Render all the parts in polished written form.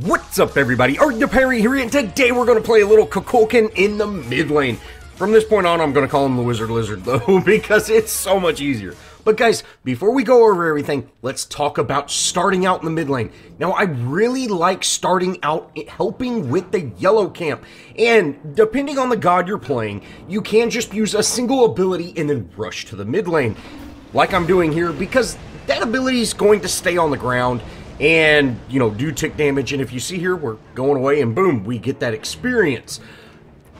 What's up, everybody? ArrgThePirate here, and today we're going to play a little Kukulkan in the mid lane. From this point on, I'm going to call him the Wizard Lizard, though, because it's so much easier. But guys, before we go over everything, let's talk about starting out in the mid lane. Now, I really like starting out helping with the yellow camp, and depending on the god you're playing, you can just use a single ability and then rush to the mid lane, like I'm doing here, because that ability is going to stay on the ground and, you know, do tick damage. And if you see here, we're going away and boom, we get that experience.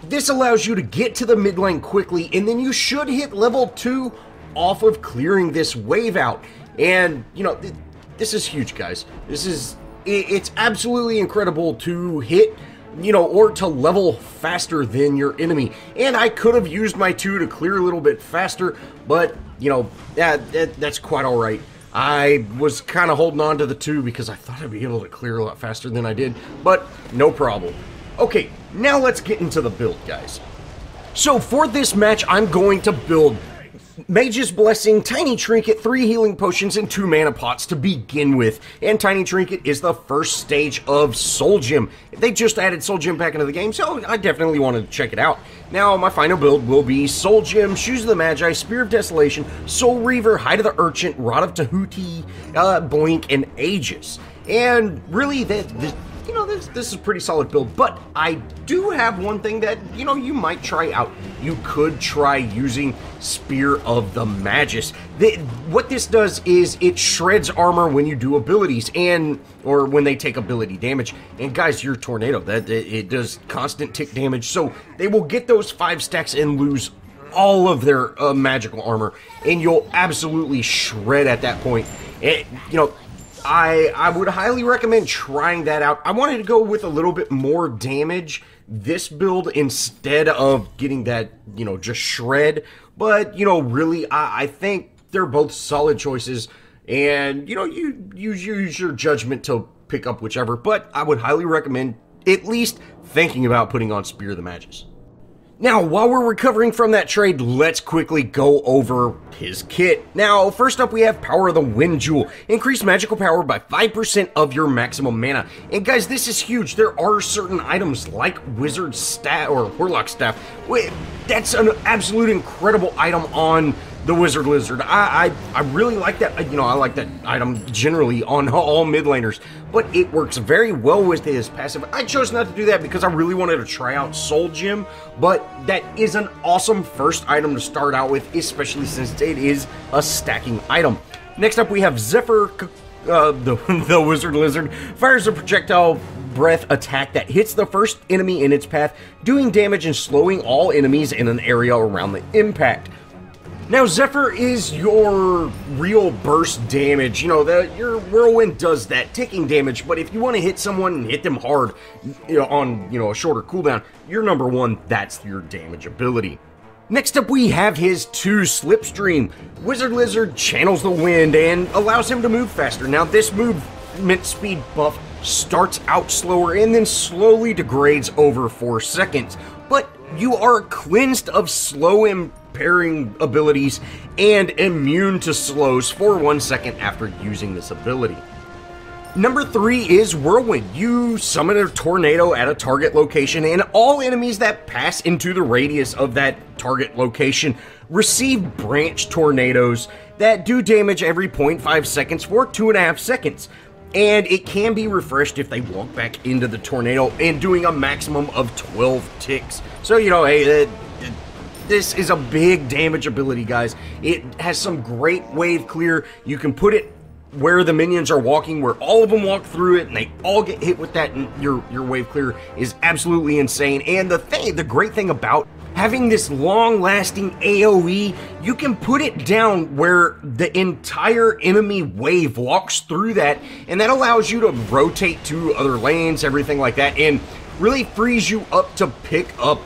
This allows you to get to the mid lane quickly, and then you should hit level 2 off of clearing this wave out. And, you know, this is huge, guys. It's absolutely incredible to hit, you know, or to level faster than your enemy. And I could have used my 2 to clear a little bit faster, but, you know, that's quite all right. I was kind of holding on to the 2 because I thought I'd be able to clear a lot faster than I did, but no problem. Okay, now let's get into the build, guys. So for this match, I'm going to build Mage's Blessing, Tiny Trinket, 3 healing potions, and 2 mana pots to begin with. And Tiny Trinket is the first stage of Soul Gem. They just added Soul Gem back into the game, so I definitely wanted to check it out. Now, my final build will be Soul Gem, Shoes of the Magi, Spear of Desolation, Soul Reaver, Hide of the Urchin, Rod of Tahuti, Blink, and Aegis. And really, you know, this is a pretty solid build, but I do have one thing that, you know, you might try out. You could try using Spear of the Magus. What this does is it shreds armor when you do abilities, or when they take ability damage. And guys, your tornado, it does constant tick damage, so they will get those 5 stacks and lose all of their magical armor, and you'll absolutely shred at that point. You know, I would highly recommend trying that out. I wanted to go with a little bit more damage this build instead of getting that, you know, just shred. But, you know, really, I think they're both solid choices. And, you know, you use your judgment to pick up whichever. But I would highly recommend at least thinking about putting on Spear of the Magus. Now, while we're recovering from that trade, let's quickly go over his kit. Now, first up we have Power of the Wind Jewel. Increase magical power by 5% of your maximum mana. And guys, this is huge. There are certain items like Wizard Staff or Warlock Staff. That's an absolute incredible item on the Wizard Lizard. I really like that. You know, I like that item generally on all mid laners, but it works very well with his passive. I chose not to do that because I really wanted to try out Soul Gem, but that is an awesome first item to start out with, especially since it is a stacking item. Next up we have Zephyr, the Wizard Lizard. Fires a projectile breath attack that hits the first enemy in its path, doing damage and slowing all enemies in an area around the impact. Now, Zephyr is your real burst damage. You know, your Whirlwind does that ticking damage, but if you want to hit someone and hit them hard, you know, on, you know, a shorter cooldown, your number 1, that's your damage ability. Next up, we have his 2 Slipstream. Wizard Lizard channels the wind and allows him to move faster. Now, this movement speed buff starts out slower and then slowly degrades over 4 seconds, but you are cleansed of slow impairing abilities and immune to slows for 1 second after using this ability. Number 3 is Whirlwind. You summon a tornado at a target location, and all enemies that pass into the radius of that target location receive branch tornadoes that do damage every 0.5 seconds for 2.5 seconds. And it can be refreshed if they walk back into the tornado, and doing a maximum of 12 ticks. So, you know, hey, this is a big damage ability, guys. It has some great wave clear. You can put it where the minions are walking, where all of them walk through it, and they all get hit with that, and your wave clear is absolutely insane. And the great thing about having this long-lasting AoE, you can put it down where the entire enemy wave walks through that, and that allows you to rotate to other lanes, everything like that, and really frees you up to pick up,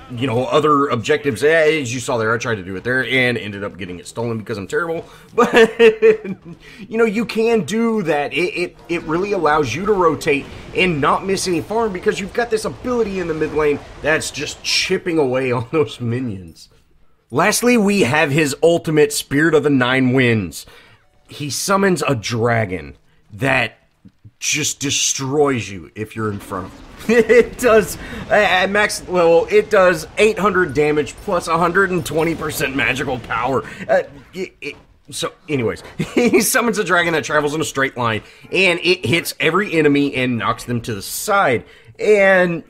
you know, other objectives. As you saw there, I tried to do it there and ended up getting it stolen because I'm terrible. But, you know, you can do that. It really allows you to rotate and not miss any farm because you've got this ability in the mid lane that's just chipping away on those minions. Lastly, we have his ultimate, Spirit of the Nine Winds. He summons a dragon that just destroys you if you're in front of him. It does, at max level, it does 800 damage plus 120% magical power. So, anyways, he summons a dragon that travels in a straight line, and it hits every enemy and knocks them to the side. And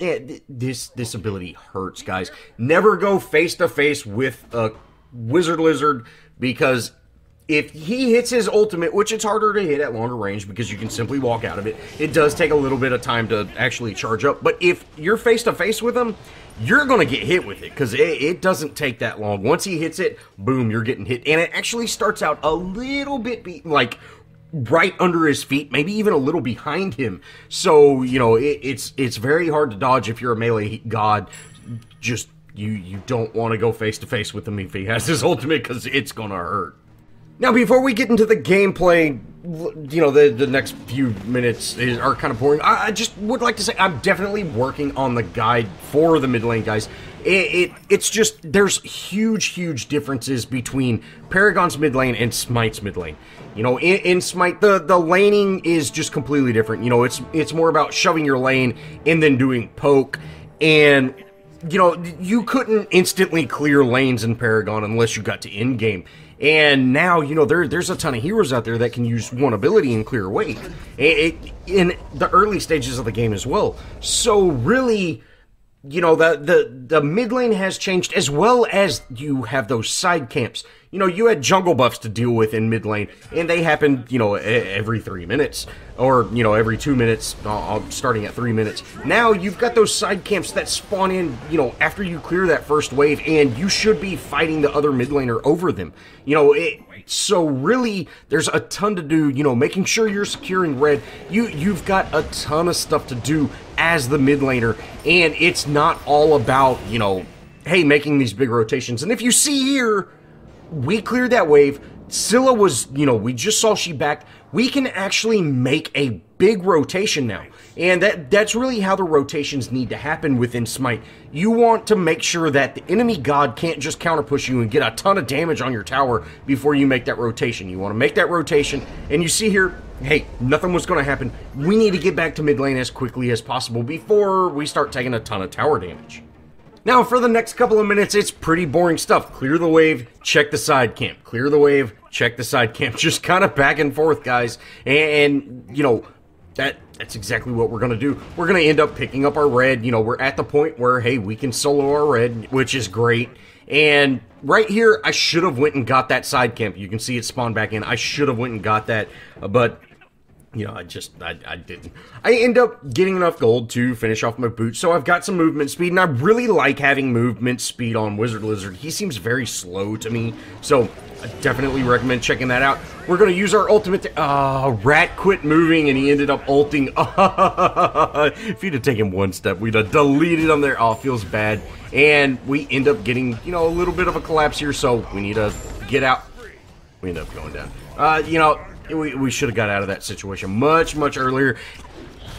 this ability hurts, guys. Never go face to face with a wizard lizard, because if he hits his ultimate, which it's harder to hit at longer range because you can simply walk out of it, it does take a little bit of time to actually charge up. But if you're face to face with him, you're going to get hit with it, because it doesn't take that long. Once he hits it, boom, you're getting hit. And it actually starts out a little bit like right under his feet, maybe even a little behind him. So, you know, it's very hard to dodge if you're a melee god. Just, you don't want to go face to face with him if he has his ultimate, because it's going to hurt. Now, before we get into the gameplay, you know, the next few minutes are kind of boring. I just would like to say I'm definitely working on the guide for the mid lane, guys. It's just, there's huge differences between Paragon's mid lane and Smite's mid lane. You know, in Smite, the laning is just completely different. You know, it's more about shoving your lane and then doing poke. And, you know, you couldn't instantly clear lanes in Paragon unless you got to end game. And now, you know, there's a ton of heroes out there that can use one ability and clear a wave in the early stages of the game as well. So really, you know, the mid lane has changed, as well as you have those side camps. You know, you had jungle buffs to deal with in mid lane, and they happened, you know, every 3 minutes, or, you know, every 2 minutes, starting at 3 minutes. Now you've got those side camps that spawn in, you know, after you clear that first wave, and you should be fighting the other mid laner over them. You know, so really, there's a ton to do, you know, making sure you're securing red. You've got a ton of stuff to do as the mid laner, and it's not all about, you know, hey, making these big rotations. And if you see here, we cleared that wave. Scylla was, you know, we just saw she backed. We can actually make a big rotation now. And that's really how the rotations need to happen within Smite. You want to make sure that the enemy god can't just counter push you and get a ton of damage on your tower before you make that rotation. You want to make that rotation, and you see here, hey, nothing was going to happen. We need to get back to mid lane as quickly as possible before we start taking a ton of tower damage. Now, for the next couple of minutes, it's pretty boring stuff. Clear the wave, check the side camp. Clear the wave, check the side camp. Just kind of back and forth, guys. And you know, that's exactly what we're going to do. We're going to end up picking up our red. You know, we're at the point where, hey, we can solo our red, which is great. And right here, I should have went and got that side camp. You can see it spawn back in. I should have went and got that, but you know, I didn't. I end up getting enough gold to finish off my boot, so I've got some movement speed, and I really like having movement speed on Wizard Lizard. He seems very slow to me, so I definitely recommend checking that out. We're going to use our ultimate to... Rat quit moving, and he ended up ulting. If he'd have taken one step, we'd have deleted him there. Oh, feels bad. And we end up getting, you know, a little bit of a collapse here, so we need to get out. We end up going down. You know... We should have got out of that situation much earlier.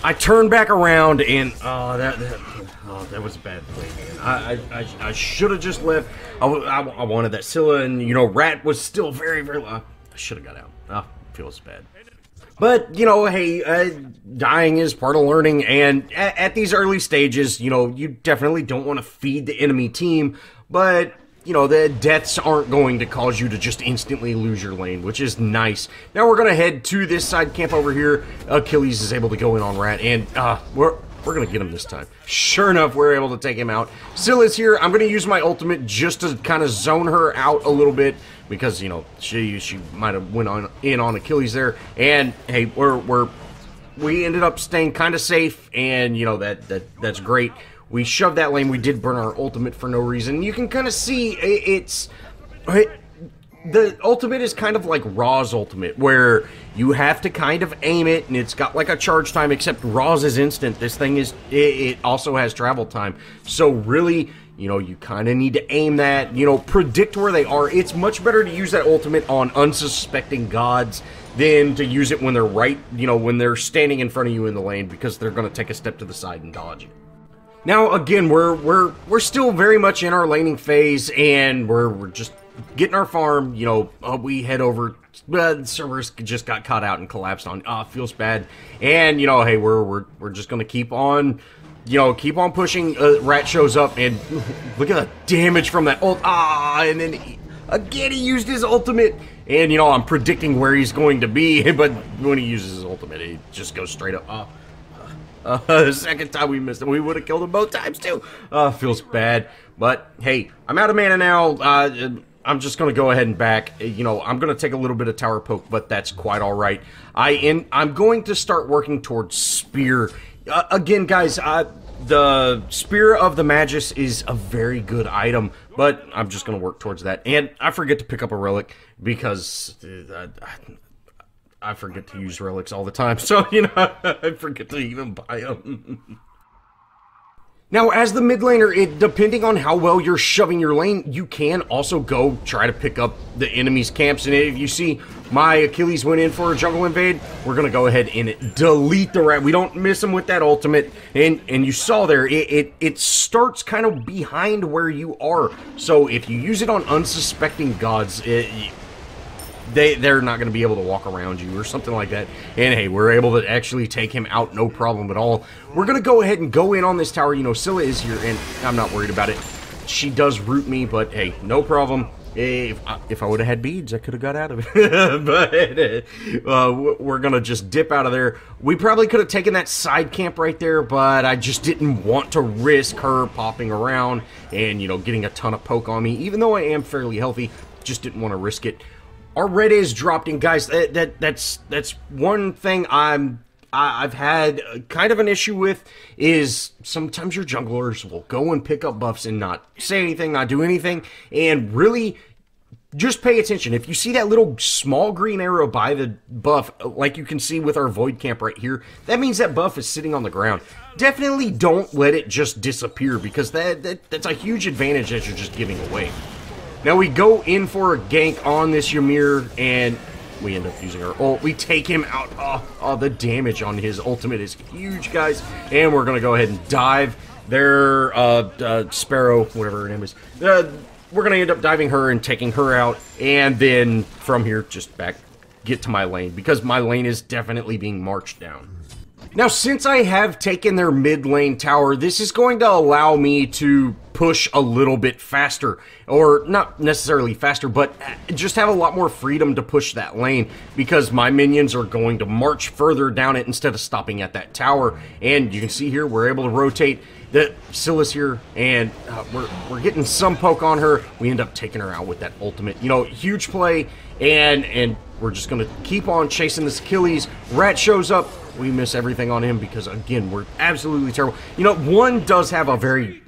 I turned back around, and that was a bad play, man. I should have just left. I wanted that Scylla, and you know, Rat was still very low. I should have got out. Feels bad. But, you know, hey, dying is part of learning, and at these early stages, you know, you definitely don't want to feed the enemy team, but... you know, the deaths aren't going to cause you to just instantly lose your lane, which is nice. Now we're going to head to this side camp over here. Achilles is able to go in on Rat, and we're going to get him this time. Sure enough, we're able to take him out. Scylla's here. I'm going to use my ultimate just to kind of zone her out a little bit, because, you know, she might have went in on Achilles there. And, hey, we ended up staying kind of safe, and, you know, that's great. We shoved that lane. We did burn our ultimate for no reason. You can kind of see the ultimate is kind of like Raw's ultimate, where you have to kind of aim it, and it's got like a charge time, except Raw's is instant. This thing is, it also has travel time. So really, you know, you kind of need to aim that, you know, predict where they are. It's much better to use that ultimate on unsuspecting gods than to use it when they're right, you know, when they're standing in front of you in the lane, because they're going to take a step to the side and dodge it. Now, again, we're still very much in our laning phase, and we're just getting our farm, you know, we head over. The servers just got caught out and collapsed on. Feels bad. And, you know, hey, we're just gonna keep on, you know, keep on pushing. Rat shows up, and look at the damage from that ult. And then again he used his ultimate. And, you know, I'm predicting where he's going to be, but when he uses his ultimate, he just goes straight up. The second time we missed him, we would have killed him both times too. Feels bad. But, hey, I'm out of mana now. I'm just going to go ahead and back. You know, I'm going to take a little bit of tower poke, but that's quite all right. I'm going to start working towards Spear. Again, guys, the Spear of the Magus is a very good item, but I'm just going to work towards that. And I forget to pick up a relic because I forget to use relics all the time. So, you know, I forget to even buy them. Now, as the mid laner, depending on how well you're shoving your lane, you can also go try to pick up the enemy's camps. And if you see my Achilles went in for a jungle invade, we're going to go ahead and delete the rat. We don't miss him with that ultimate. And you saw there, it starts kind of behind where you are. So if you use it on unsuspecting gods, they're not going to be able to walk around you or something like that. And hey, we're able to actually take him out, no problem at all. We're going to go ahead and go in on this tower. You know, Scylla is here, and I'm not worried about it. She does root me, but hey, no problem. If I would have had beads, I could have got out of it. But we're going to just dip out of there. We probably could have taken that side camp right there, but I just didn't want to risk her popping around and, you know, getting a ton of poke on me. Even though I am fairly healthy, just didn't want to risk it. Our red is dropped in, guys. That's one thing I've had kind of an issue with, is sometimes your junglers will go and pick up buffs and not say anything, not do anything, and really just pay attention. If you see that little small green arrow by the buff, like you can see with our void camp right here, that means that buff is sitting on the ground. Definitely don't let it just disappear, because that's a huge advantage that you're just giving away. Now we go in for a gank on this Ymir, and we end up using our ult. We take him out. Oh, the damage on his ultimate is huge, guys. And we're going to go ahead and dive their Sparrow, whatever her name is. We're going to end up diving her and taking her out. And then from here, just get to my lane, because my lane is definitely being marched down. Now, since I have taken their mid lane tower, this is going to allow me to push a little bit faster, or not necessarily faster, but just have a lot more freedom to push that lane, because my minions are going to march further down it instead of stopping at that tower. And you can see here, we're able to rotate. The Scylla's here, and we're getting some poke on her. We end up taking her out with that ultimate. You know, huge play, and we're just going to keep on chasing this Achilles. Rat shows up. We miss everything on him because, again, we're absolutely terrible. You know, one does have a very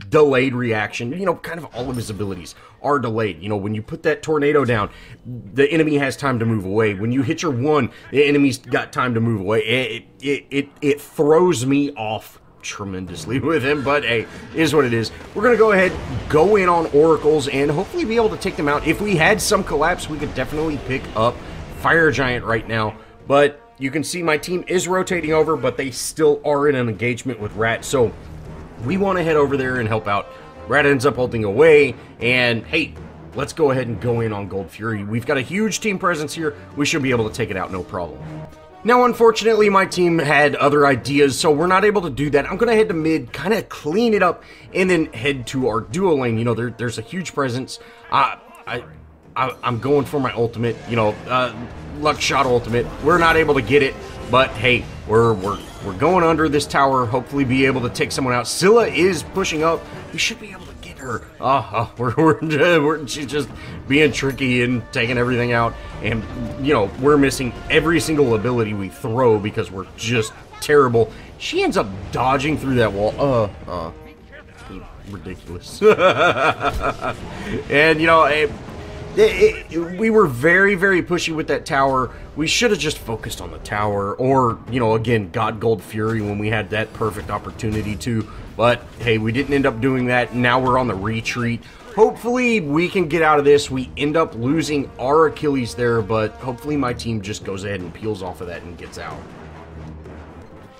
delayed reaction. You know, kind of all of his abilities are delayed. You know, when you put that tornado down, the enemy has time to move away. When you hit your one, the enemy's got time to move away. It throws me off tremendously with him, but hey, is what it is. We're gonna go ahead, go in on oracles, and hopefully be able to take them out. If we had some collapse, we could definitely pick up Fire Giant right now, but you can see my team is rotating over, but they still are in an engagement with Rat, so we want to head over there and help out. Rat ends up holding away, and hey, let's go ahead and go in on Gold Fury. We've got a huge team presence here. We should be able to take it out, no problem. Now, unfortunately, my team had other ideas, so we're not able to do that. I'm going to head to mid, kind of clean it up, and then head to our duo lane. You know, there's a huge presence. I'm going for my ultimate, you know, luck shot ultimate. We're not able to get it, but hey, we're going under this tower. Hopefully, be able to take someone out. Scylla is pushing up. We should be able to get her. She's just being tricky and taking everything out, and you know, we're missing every single ability we throw because we're just terrible. She ends up dodging through that wall. Ridiculous. And you know, we were very, very pushy with that tower. We should have just focused on the tower, or, you know, again, got Gold Fury when we had that perfect opportunity to. But, hey, we didn't end up doing that. Now we're on the retreat. Hopefully, we can get out of this. We end up losing our Achilles there, but hopefully my team just goes ahead and peels off of that and gets out.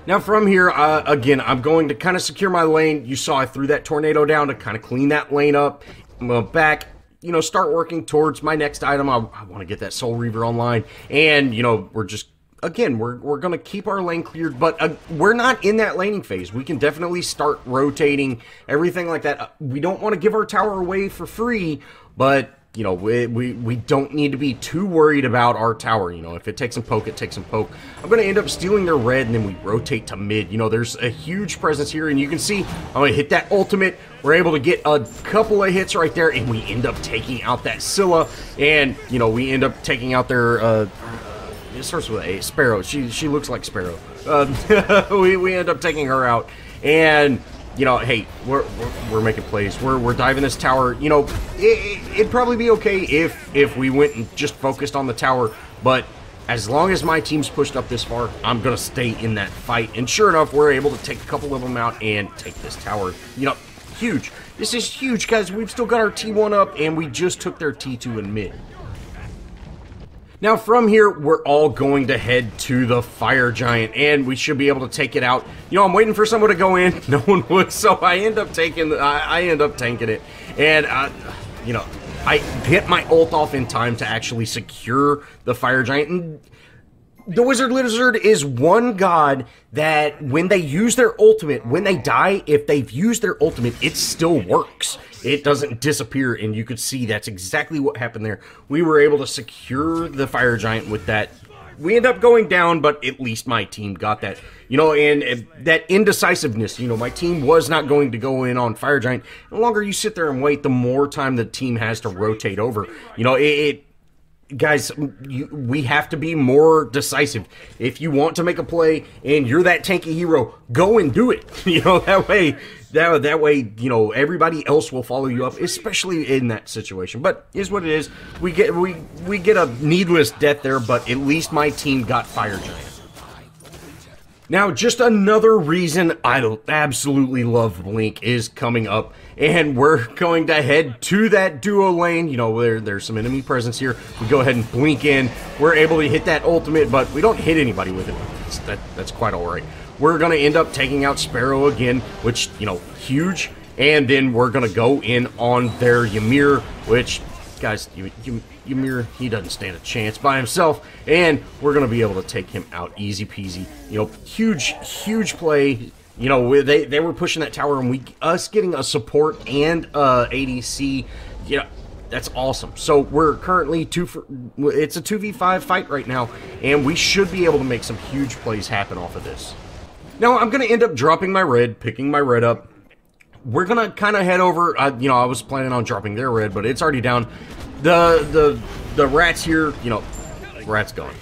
Now from here, again, I'm going to kind of secure my lane. You saw I threw that tornado down to kind of clean that lane up. I'm back. you know, start working towards my next item. I want to get that Soul Reaver online, and, you know, we're just, again, we're going to keep our lane cleared, but we're not in that laning phase. We can definitely start rotating, everything like that. We don't want to give our tower away for free, but, you know, we don't need to be too worried about our tower. You know, if it takes some poke, it takes some poke. I'm going to end up stealing their red, and then we rotate to mid. You know, there's a huge presence here, and you can see I'm going to hit that ultimate. We're able to get a couple of hits right there, and we end up taking out that Scylla, and, you know, we end up taking out their, it starts with a Sparrow. She looks like Sparrow. We end up taking her out, and, you know, hey, we're making plays. We're diving this tower. You know, it'd probably be okay if we went and just focused on the tower, but as long as my team's pushed up this far, I'm gonna stay in that fight. And sure enough, we're able to take a couple of them out and take this tower. You know, huge. This is huge, guys. We've still got our T1 up, and we just took their T2 in mid. Now from here, we're all going to head to the Fire Giant, and we should be able to take it out. You know, I'm waiting for someone to go in. No one would, so I end up taking. I end up tanking it, and you know, I get my ult off in time to actually secure the Fire Giant. And the Wizard Lizard is one god that when they use their ultimate, when they die, if they've used their ultimate, it still works. It doesn't disappear, and you could see that's exactly what happened there. We were able to secure the Fire Giant with that. We end up going down, but at least my team got that. You know, and that indecisiveness, you know, my team was not going to go in on Fire Giant. The longer you sit there and wait, the more time the team has to rotate over. You know, guys, we have to be more decisive. If you want to make a play and you're that tanky hero, go and do it. You know, that way, you know, everybody else will follow you up, especially in that situation. But here's what it is: we get a needless death there, but at least my team got Fire Giant. Now, just another reason I absolutely love Blink is coming up, and we're going to head to that duo lane. You know, there's some enemy presence here. We go ahead and blink in. We're able to hit that ultimate, but we don't hit anybody with it. That's quite all right. We're going to end up taking out Sparrow again, which, you know, huge. And then we're going to go in on their Ymir, which, guys, Ymir, he doesn't stand a chance by himself, and we're going to be able to take him out easy peasy. You know, huge play. You know, they were pushing that tower, and us getting a support and ADC, you know, that's awesome. So we're currently it's a 2v5 fight right now, and we should be able to make some huge plays happen off of this. Now, I'm going to end up dropping my red, picking my red up. We're going to kind of head over, you know, I was planning on dropping their red, but it's already down. The rats here, you know, rat's gone.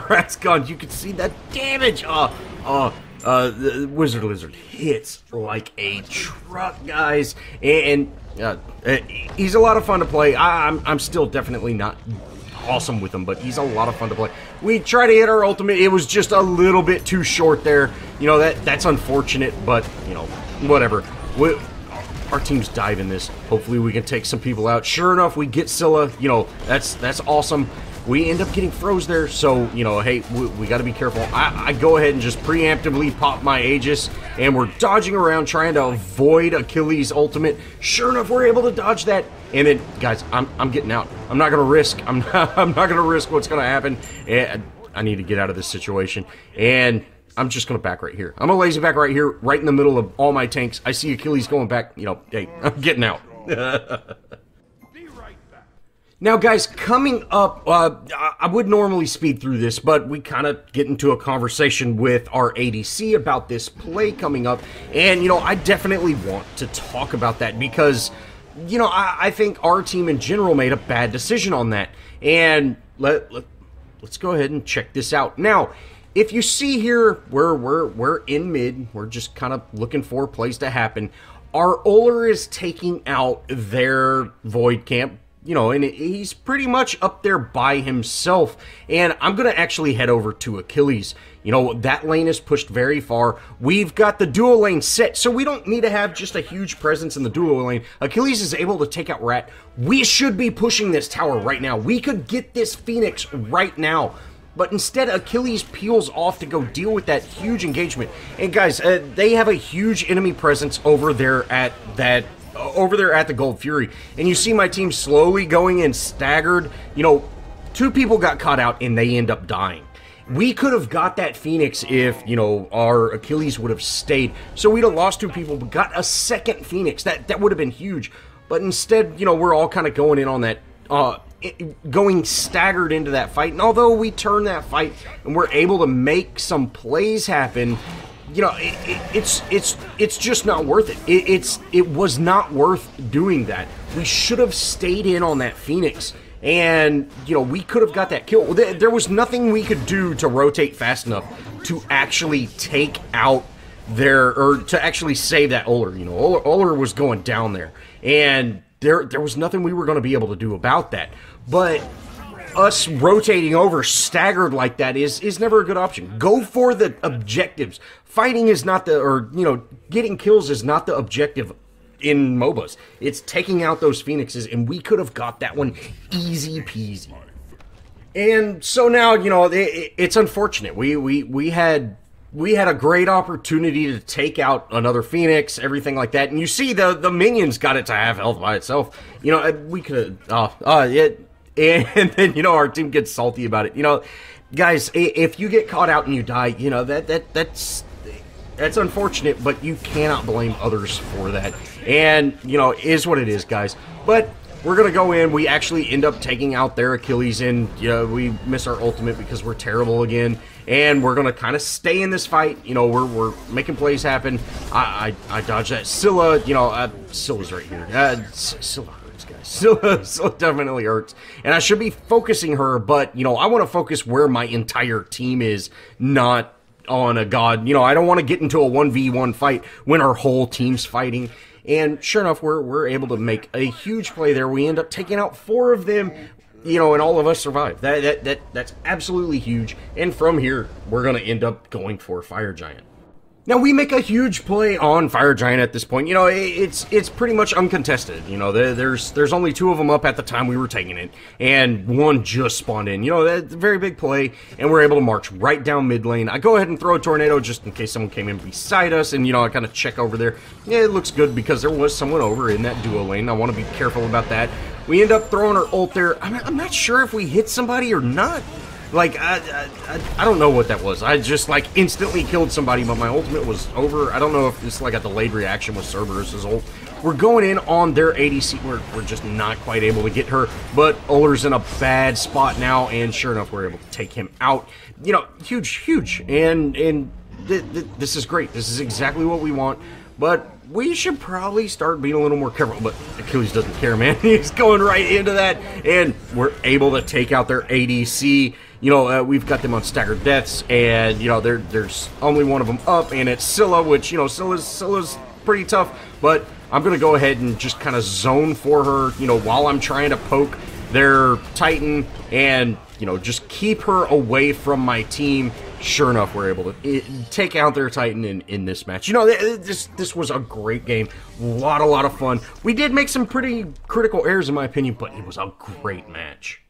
Rat's gone. You can see that damage. The Wizard Lizard hits like a truck, guys. And he's a lot of fun to play. I'm still definitely not awesome with him, but he's a lot of fun to play. We try to hit our ultimate. It was just a little bit too short there. You know, that's unfortunate, but, you know, whatever. Our team's diving this. Hopefully we can take some people out. Sure enough, we get Scylla. You know, that's awesome. We end up getting froze there, so, you know, hey, we got to be careful. I go ahead and just preemptively pop my Aegis, and we're dodging around trying to avoid Achilles' ultimate. Sure enough, we're able to dodge that, and then, guys, I'm getting out. I'm not going to risk. I'm not going to risk what's going to happen. And I need to get out of this situation, and I'm just going to back right here. I'm going to lazy back right here, right in the middle of all my tanks. I see Achilles going back. You know, hey, I'm getting out. Now, guys, coming up, I would normally speed through this, but we kind of get into a conversation with our ADC about this play coming up, and, you know, I definitely want to talk about that because, you know, I think our team in general made a bad decision on that, and let's go ahead and check this out. Now, if you see here, we're in mid, we're just kind of looking for plays to happen. Our Uller is taking out their Void Camp, you know, and he's pretty much up there by himself. And I'm going to actually head over to Achilles. You know, that lane is pushed very far. We've got the dual lane set, so we don't need to have just a huge presence in the dual lane. Achilles is able to take out Rat. We should be pushing this tower right now. We could get this Phoenix right now. But instead, Achilles peels off to go deal with that huge engagement. And guys, they have a huge enemy presence over there at that over there at the Gold Fury, and you see my team slowly going in staggered. You know, 2 people got caught out, and they end up dying. We could have got that Phoenix if, you know, our Achilles would have stayed. So we'd have lost 2 people, but got a second Phoenix. That would have been huge. But instead, you know, we're all kind of going in on that, going staggered into that fight. And although we turn that fight and we're able to make some plays happen, you know, it's just not worth it. It was not worth doing that. We should have stayed in on that Phoenix. And, you know, we could have got that kill. There was nothing we could do to rotate fast enough to actually take out or to actually save that Ullr. You know, Ullr was going down there. And there was nothing we were going to be able to do about that. But us rotating over staggered like that is never a good option. Go for the objectives. Fighting is not you know, getting kills is not the objective in MOBAs. It's taking out those Phoenixes, and we could have got that one easy peasy. And so now, you know, it's unfortunate. We had a great opportunity to take out another Phoenix, everything like that, and you see the minions got it to have health by itself. You know, we could have, and then, you know, our team gets salty about it. You know, guys, if you get caught out and you die, you know, that's unfortunate, but you cannot blame others for that. And, you know, is what it is, guys. But we're going to go in. We actually end up taking out their Achilles, and, you know, we miss our ultimate because we're terrible again. And we're going to kind of stay in this fight. You know, we're making plays happen. I dodged that. Scylla, you know, Scylla's right here. Scylla hurts, guys. Scylla definitely hurts. And I should be focusing her, but, you know, I want to focus where my entire team is, not on a god. You know, I don't want to get into a 1v1 fight when our whole team's fighting. And sure enough, we're able to make a huge play there. We end up taking out 4 of them, you know, and all of us survive. That's absolutely huge. And from here, we're going to end up going for Fire Giant. Now, we make a huge play on Fire Giant at this point. You know, it's pretty much uncontested. You know, there's only 2 of them up at the time we were taking it, and 1 just spawned in. You know, that's a very big play, and we're able to march right down mid lane. I go ahead and throw a tornado just in case someone came in beside us, and, you know, I kind of check over there. Yeah, it looks good because there was someone over in that duo lane. I want to be careful about that. We end up throwing our ult there. I'm not sure if we hit somebody or not. Like, I don't know what that was. I just, like, instantly killed somebody, but my ultimate was over. I don't know if it's, like, a delayed reaction with Cerberus's ult. We're going in on their ADC. We're just not quite able to get her, but Ullr's in a bad spot now, and sure enough, we're able to take him out. You know, huge. And this is great. This is exactly what we want, but we should probably start being a little more careful. But Achilles doesn't care, man. He's going right into that, and we're able to take out their ADC. You know, we've got them on staggered deaths, and, you know, there's only one of them up, and it's Scylla, which, you know, Scylla's pretty tough, but I'm going to go ahead and just kind of zone for her, you know, while I'm trying to poke their Titan, and, you know, just keep her away from my team. Sure enough, we're able to take out their Titan in this match. You know, this was a great game. A lot of fun. We did make some pretty critical errors, in my opinion, but it was a great match.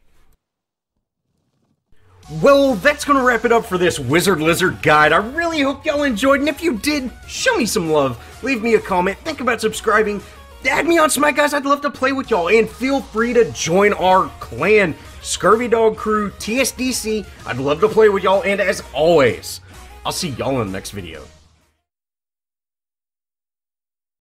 Well, that's going to wrap it up for this Wizard Lizard guide. I really hope y'all enjoyed, and if you did, show me some love. Leave me a comment. Think about subscribing. Add me on Smite, guys. I'd love to play with y'all, and feel free to join our clan, Scurvy Dog Crew, TSDC. I'd love to play with y'all, and as always, I'll see y'all in the next video.